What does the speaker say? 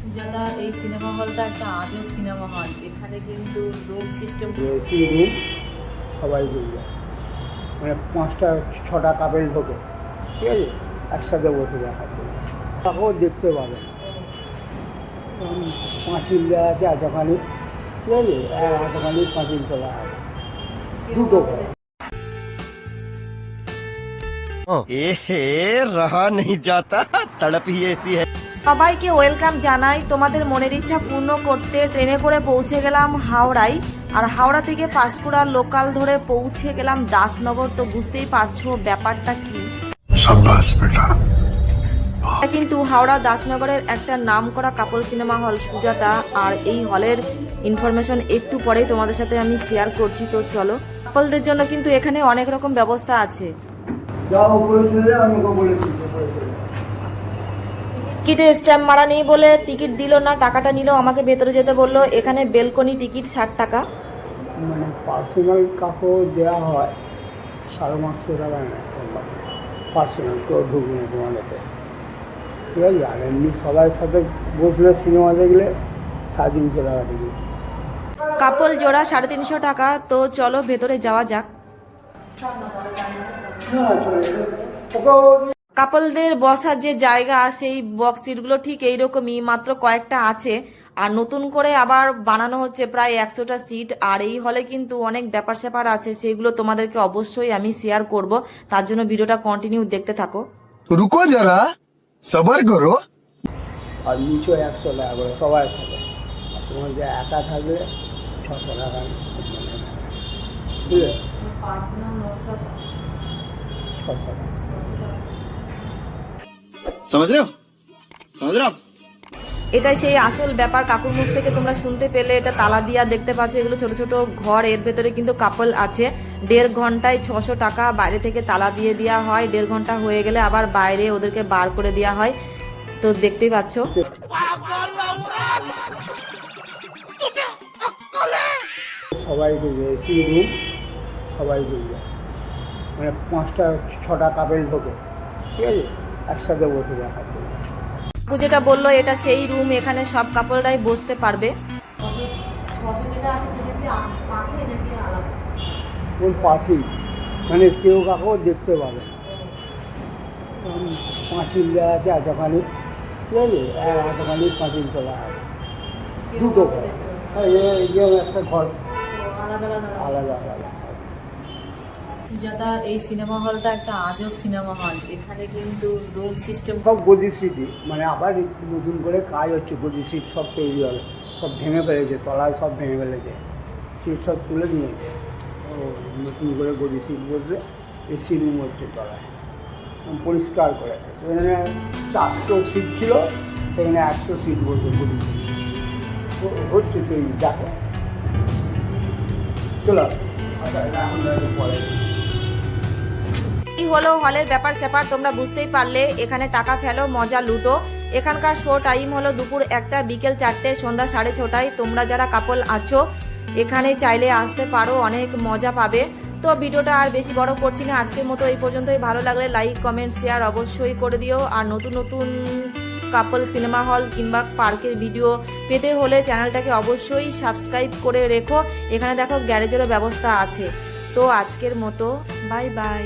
সুজাতা এই সিনেমা হলটা একটা আজব সিনেমা হল। এখানে কিন্তু রুম সিস্টেম এসি রুম, সবাই বুঝবে, মানে 5টা 6টা কাপেল ঢোকে, ঠিক আছে, একসাথে বসে দেখার জন্য তাকেও দেখতে পাবে। পাঁচিল দেওয়া আছে এতখানি, ঠিক আছে, এতখানি পাঁচিল তোলা আছে, দুটো করে। এহে রহা নেই যাতা, তড়প হি ऐसी है। সবাইকে ওয়েলকাম জানাই। তোমাদের মনের ইচ্ছা পূর্ণ করতে ট্রেনে করে পৌঁছে গেলাম হাওড়ায়, আর হাওড়া থেকে পাঁশকুড়ার লোকাল ধরে পৌঁছে গেলাম দাসনগর। তো বুঝতেই পারছো ব্যাপারটা কি। কিন্তু হাওড়া দাসনগরের একটা নামকরা কাপল সিনেমা হল সুজাতা, আর এই হলের ইনফরমেশন একটু পরেই তোমাদের সাথে আমি শেয়ার করছি। তো চলো, কাপলদের জন্য কিন্তু এখানে অনেক রকম ব্যবস্থা আছে। টিকিটে স্ট্যাম্প মারা নেই বলে টিকিট দিল না, টাকাটা নিল, আমাকে ভেতরে যেতে বললো। এখানে বেলকনি টিকিট 60 টাকা। মানে পার্সোনাল কাপড় দেওয়া হয় 550 টাকা নেয়, পার্সোনাল কেউ ঢুকবে না তোমাদেরকে, ঠিক আছে। আর এমনি সবার সাথে বসলে সিনেমা দেখলে 350 টাকা টিকিট। কাপল জোড়া 350 টাকা। তো চলো ভেতরে যাওয়া যাক। কাপলদের বসার যে জায়গা, সেই বক্স সিটগুলো ঠিক এইরকমই, মাত্র কয়েকটা আছে। আর নতুন করে আবার বানানো হচ্ছে প্রায় 100টা সিট। আর এই হলে কিন্তু অনেক ব্যাপার স্যাপার আছে, সেগুলো তোমাদেরকে অবশ্যই আমি শেয়ার করব। তার জন্য ভিডিওটা কন্টিনিউ দেখতে থাকো। रुको जरा, सबर करो। আর নিচে 100 টাকা করে সবার সাথে। আর তোমার যে একা থাকলে 600 টাকা, বুঝলে, 600 টাকা। समझ रहे हो, समझ रहे हो आप? এটাই সেই আসল ব্যাপার। কাকুর মুখ থেকে তোমরা শুনতে পেলে। এটা তালা দিয়া দেখতে পাচ্ছ, এগুলো ছোট ছোট ঘর, এর ভেতরে কিন্তু কাপল আছে। 1.5 ঘন্টায় 600 টাকা। বাইরে থেকে তালা দিয়ে দেওয়া হয়, 1.5 ঘন্টা হয়ে গেলে আবার বাইরে ওদেরকে বার করে দেওয়া হয়। তো দেখতেই পাচ্ছ। সবাই বুঝবে, এসি রুম, সবাই বুঝবে, মানে 5টা 6টা কাপেল ঢোকে, ঠিক আছে, একসাথে বসে দেখার জন্য। যেটা বললো এটা সেই রুম, এখানে সব কাপলরাই বসতে পারবে। ওর পাশেই, মানে কেউ কাকেও দেখতে পাবে না। পাঁচিল দেওয়া আছে এতখানি, ঠিক আছে, এতখানি পাঁচিল তোলা আছে, দুটো করে। এই একটা ঘর আলাদা আলাদা। সুজাতা এই সিনেমা হলটা একটা আজব সিনেমা হল। এখানে কিন্তু রুম সিস্টেম সব গদি সিটই, মানে আবার নতুন করে কাজ হচ্ছে, গদি সিট সব তৈরি হলো, সব ভেঙে ফেলেছে, তলায় সব ভেঙে ফেলেছে, সিট সব তুলে নিয়েছে। ও নতুন করে গদি সিট বসবে, এসি রুম হচ্ছে তলায়, পরিষ্কার করে। এখানে 400 সিট ছিল, সেখানে 100 সিট বসবে, গদি সিট হচ্ছে তৈরি। দেখো, চলো এখন পরে। এই হলো হলের ব্যাপার স্যাপার। তোমরা বুঝতেই পারলে। এখানে টাকা ফেলো, মজা লুটো। এখানকার শো টাইম হলো দুপুর 1টা, বিকেল 4টে, সন্ধ্যা 6:30টায়। তোমরা যারা কাপল আছো এখানে চাইলে আসতে পারো, অনেক মজা পাবে। তো ভিডিওটা আর বেশি বড় করছি না, আজকের মতো এই পর্যন্তই। ভালো লাগলে লাইক, কমেন্ট, শেয়ার অবশ্যই করে দিও। আর নতুন নতুন কাপল সিনেমা হল কিংবা পার্কের ভিডিও পেতে হলে চ্যানেলটাকে অবশ্যই সাবস্ক্রাইব করে রেখো। এখানে দেখো গ্যারেজেরও ব্যবস্থা আছে। তো আজকের মতো বাই বাই।